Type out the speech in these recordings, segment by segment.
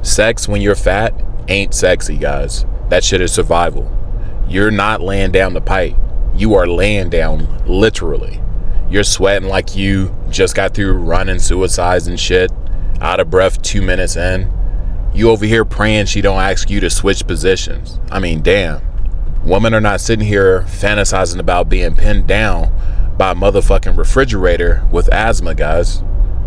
Sex when you're fat ain't sexy, guys. That shit is survival. You're not laying down the pipe. You are laying down literally. You're sweating like you just got through running suicides and shit, out of breath 2 minutes in. You over here praying she don't ask you to switch positions. I mean, damn. Women are not sitting here fantasizing about being pinned down by a motherfucking refrigerator with asthma, guys.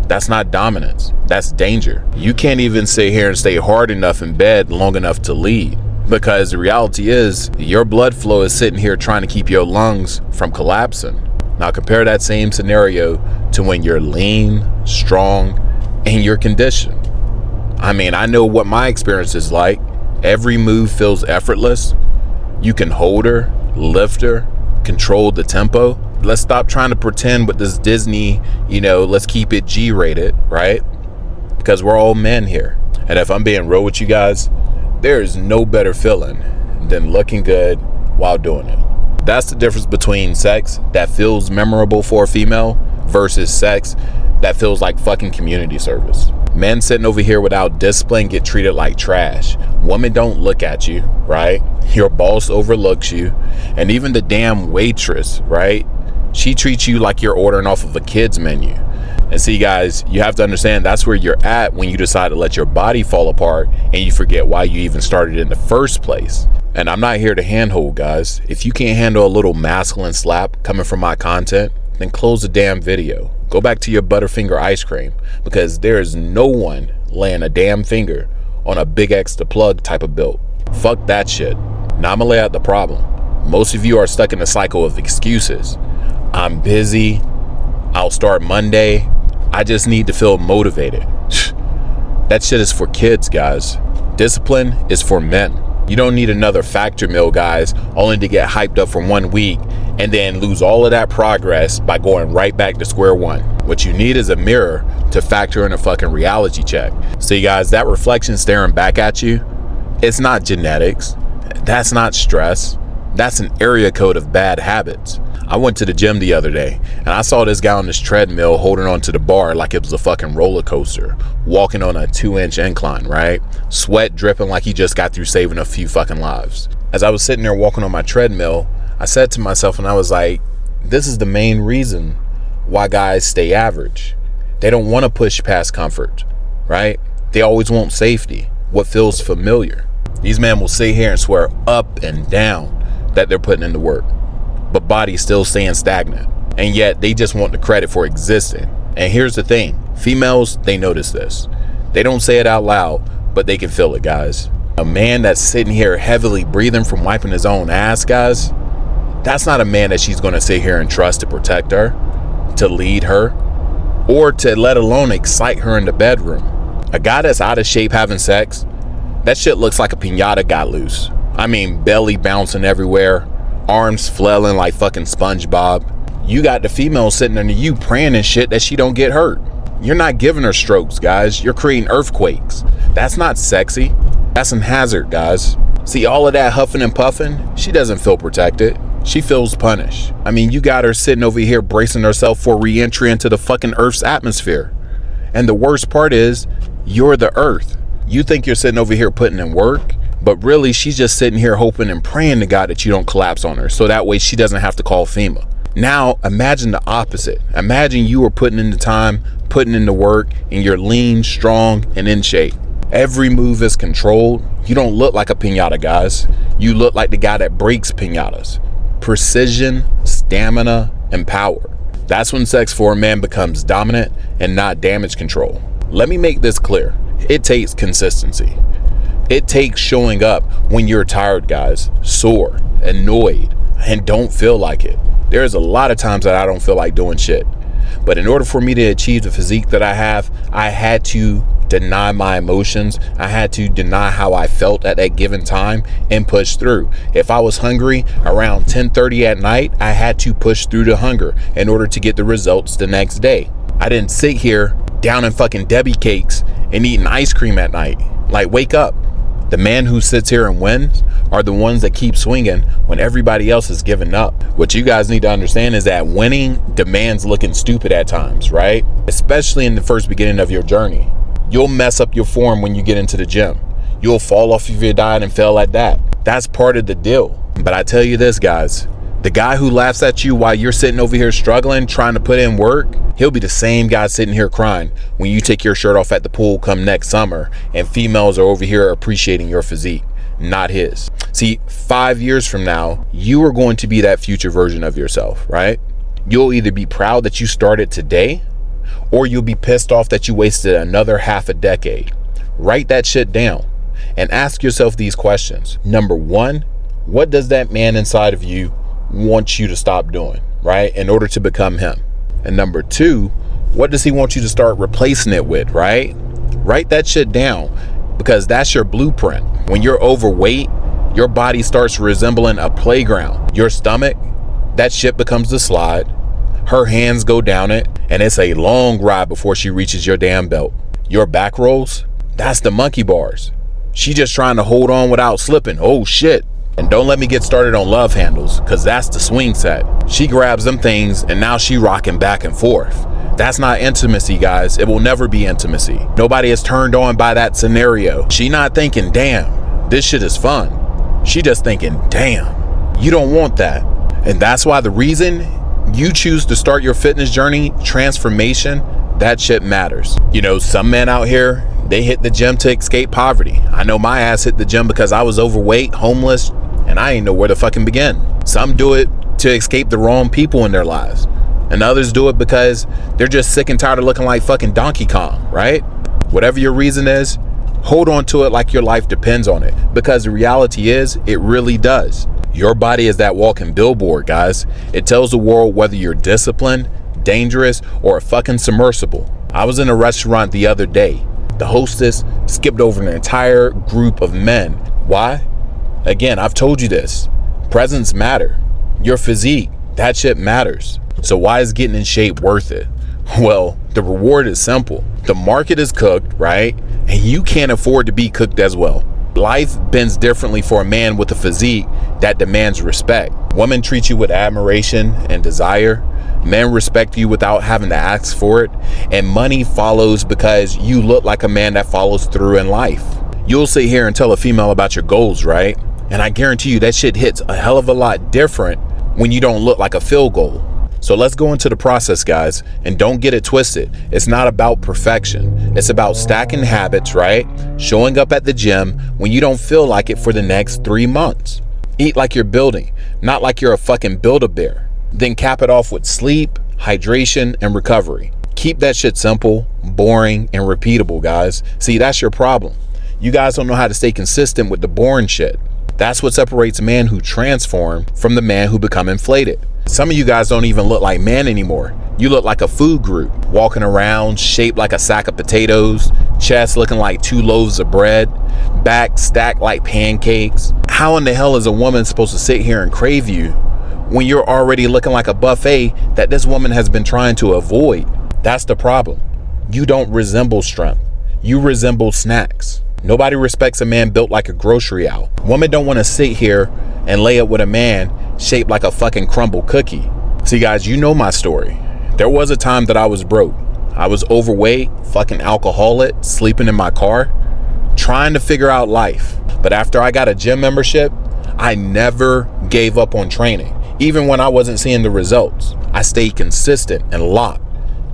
That's not dominance. That's danger. You can't even sit here and stay hard enough in bed long enough to lead, because the reality is your blood flow is sitting here trying to keep your lungs from collapsing. Now compare that same scenario to when you're lean, strong, and you're conditioned. I mean, I know what my experience is like. Every move feels effortless. You can hold her, lift her, control the tempo. Let's stop trying to pretend with this Disney, let's keep it G-rated, right? Because we're all men here. And if I'm being real with you guys, there is no better feeling than looking good while doing it. That's the difference between sex that feels memorable for a female versus sex that feels like fucking community service. Men sitting over here without discipline get treated like trash. Women don't look at you, right? Your boss overlooks you. And even the damn waitress, right? She treats you like you're ordering off of a kid's menu. And see, guys, you have to understand that's where you're at when you decide to let your body fall apart and you forget why you even started in the first place. And I'm not here to handhold, guys. If you can't handle a little masculine slap coming from my content, then close the damn video. Go back to your Butterfinger ice cream, because there is no one laying a damn finger on a big X to plug type of build. Fuck that shit. Now I'm gonna lay out the problem. Most of you are stuck in a cycle of excuses. I'm busy. I'll start Monday. I just need to feel motivated. That shit is for kids, guys. Discipline is for men. You don't need another factor meal, guys, only to get hyped up for 1 week and then lose all of that progress by going right back to square one. What you need is a mirror to factor in a fucking reality check. See, guys, that reflection staring back at you, it's not genetics. That's not stress. That's an area code of bad habits. I went to the gym the other day and I saw this guy on this treadmill holding onto the bar like it was a fucking roller coaster, walking on a 2-inch incline, right? Sweat dripping like he just got through saving a few fucking lives. As I was sitting there walking on my treadmill, I said to myself, and I was like, this is the main reason why guys stay average. They don't want to push past comfort, right? They always want safety, what feels familiar. These men will sit here and swear up and down that they're putting in the work, but body's still staying stagnant, and yet they just want the credit for existing. And here's the thing, females, they notice this. They don't say it out loud, but they can feel it, guys. A man that's sitting here heavily breathing from wiping his own ass, guys, that's not a man that she's gonna sit here and trust to protect her, to lead her, or to let alone excite her in the bedroom. A guy that's out of shape having sex, that shit looks like a piñata got loose. I mean, belly bouncing everywhere, arms flailing like fucking SpongeBob. You got the female sitting under you praying and shit that she don't get hurt. You're not giving her strokes, guys. You're creating earthquakes. That's not sexy. That's some hazard, guys. See, all of that huffing and puffing, she doesn't feel protected. She feels punished. I mean, you got her sitting over here bracing herself for re-entry into the fucking Earth's atmosphere. And the worst part is, you're the Earth. You think you're sitting over here putting in work, but really she's just sitting here hoping and praying to God that you don't collapse on her, so that way she doesn't have to call FEMA. Now imagine the opposite. Imagine you were putting in the time, putting in the work, and you're lean, strong, and in shape. Every move is controlled. You don't look like a piñata, guys. You look like the guy that breaks piñatas. Precision, stamina, and power. That's when sex for a man becomes dominant and not damage control. Let me make this clear. It takes consistency. It takes showing up when you're tired, guys, sore, annoyed, and don't feel like it. There's a lot of times that I don't feel like doing shit. But in order for me to achieve the physique that I have, I had to deny my emotions. I had to deny how I felt at that given time and push through. If I was hungry around 10:30 at night, I had to push through the hunger in order to get the results the next day. I didn't sit here down in fucking Debbie cakes and eating ice cream at night. Like, wake up. The man who sits here and wins are the ones that keep swinging when everybody else is giving up. What you guys need to understand is that winning demands looking stupid at times, right? Especially in the first beginning of your journey. You'll mess up your form when you get into the gym. You'll fall off of your diet and fail at that. That's part of the deal. But I tell you this, guys, the guy who laughs at you while you're sitting over here struggling, trying to put in work, he'll be the same guy sitting here crying when you take your shirt off at the pool come next summer and females are over here appreciating your physique, not his. See, 5 years from now, you are going to be that future version of yourself, right? You'll either be proud that you started today, or you'll be pissed off that you wasted another half a decade. Write that shit down and ask yourself these questions. Number one, what does that man inside of you want you to stop doing, right, in order to become him? And number two, what does he want you to start replacing it with, right? Write that shit down, because that's your blueprint. When you're overweight, your body starts resembling a playground. Your stomach, that shit becomes the slide. Her hands go down it, and it's a long ride before she reaches your damn belt. Your back rolls, that's the monkey bars. She just trying to hold on without slipping. Oh shit. And don't let me get started on love handles, because that's the swing set. She grabs them things and now she rocking back and forth. That's not intimacy, guys. It will never be intimacy. Nobody is turned on by that scenario. She not thinking, damn, this shit is fun. She just thinking, damn, you don't want that. And that's why the reason you choose to start your fitness journey, transformation, that shit matters. You know, some men out here, they hit the gym to escape poverty. I know my ass hit the gym because I was overweight, homeless, and I ain't know where to fucking begin. Some do it to escape the wrong people in their lives, and others do it because they're just sick and tired of looking like fucking Donkey Kong, right? Whatever your reason is, hold on to it like your life depends on it, because the reality is, it really does. Your body is that walking billboard, guys. It tells the world whether you're disciplined, dangerous, or a fucking submersible. I was in a restaurant the other day. The hostess skipped over an entire group of men. Why? Again, I've told you this. Presence matter. Your physique, that shit matters. So why is getting in shape worth it? Well, the reward is simple. The market is cooked, right? And you can't afford to be cooked as well. Life bends differently for a man with a physique that demands respect. Women treat you with admiration and desire. Men respect you without having to ask for it. And money follows because you look like a man that follows through in life. You'll sit here and tell a female about your goals, right? And I guarantee you that shit hits a hell of a lot different when you don't look like a field goal. So let's go into the process, guys, and don't get it twisted. It's not about perfection. It's about stacking habits, right? Showing up at the gym when you don't feel like it for the next 3 months. Eat like you're building, not like you're a fucking Build-A-Bear. Then cap it off with sleep, hydration, and recovery. Keep that shit simple, boring, and repeatable, guys. See, that's your problem. You guys don't know how to stay consistent with the boring shit. That's what separates a man who transform from the man who become inflated. Some of you guys don't even look like men anymore. You look like a food group, walking around shaped like a sack of potatoes, chest looking like 2 loaves of bread, back stacked like pancakes. How in the hell is a woman supposed to sit here and crave you when you're already looking like a buffet that this woman has been trying to avoid? That's the problem. You don't resemble strength. You resemble snacks. Nobody respects a man built like a grocery aisle. Women don't want to sit here and lay up with a man shaped like a fucking crumble cookie. See, guys, you know my story. There was a time that I was broke. I was overweight, fucking alcoholic, sleeping in my car, trying to figure out life. But after I got a gym membership, I never gave up on training. Even when I wasn't seeing the results, I stayed consistent and locked.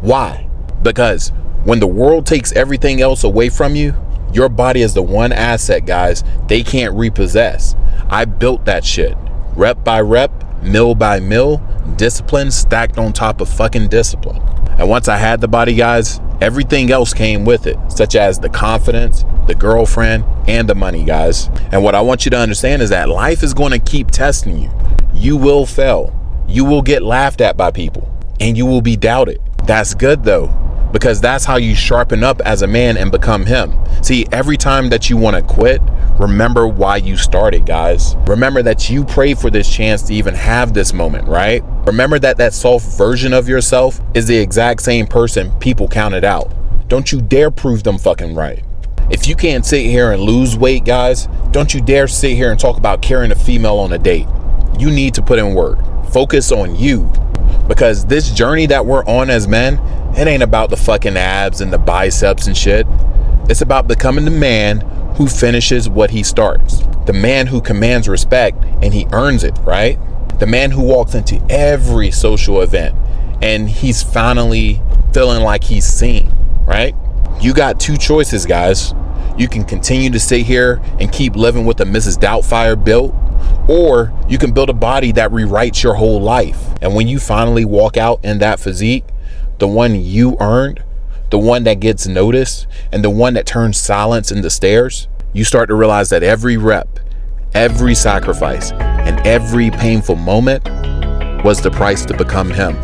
Why? Because when the world takes everything else away from you, your body is the one asset, guys, they can't repossess. I built that shit. Rep by rep, mill by mill, discipline stacked on top of fucking discipline. And once I had the body, guys, everything else came with it, such as the confidence, the girlfriend, and the money, guys. And what I want you to understand is that life is going to keep testing you. You will fail. You will get laughed at by people, and you will be doubted. That's good though, because that's how you sharpen up as a man and become him. See, every time that you want to quit, remember why you started, guys. Remember that you prayed for this chance to even have this moment, right? Remember that that soft version of yourself is the exact same person people counted out. Don't you dare prove them fucking right. If you can't sit here and lose weight, guys, don't you dare sit here and talk about carrying a female on a date. You need to put in work. Focus on you. Because this journey that we're on as men, it ain't about the fucking abs and the biceps and shit. It's about becoming the man who finishes what he starts. The man who commands respect and he earns it, right? The man who walks into every social event and he's finally feeling like he's seen, right? You got two choices, guys. You can continue to sit here and keep living with the Mrs. Doubtfire built, or you can build a body that rewrites your whole life. And when you finally walk out in that physique, the one you earned, the one that gets noticed, and the one that turns silence into stares, you start to realize that every rep, every sacrifice, and every painful moment was the price to become him.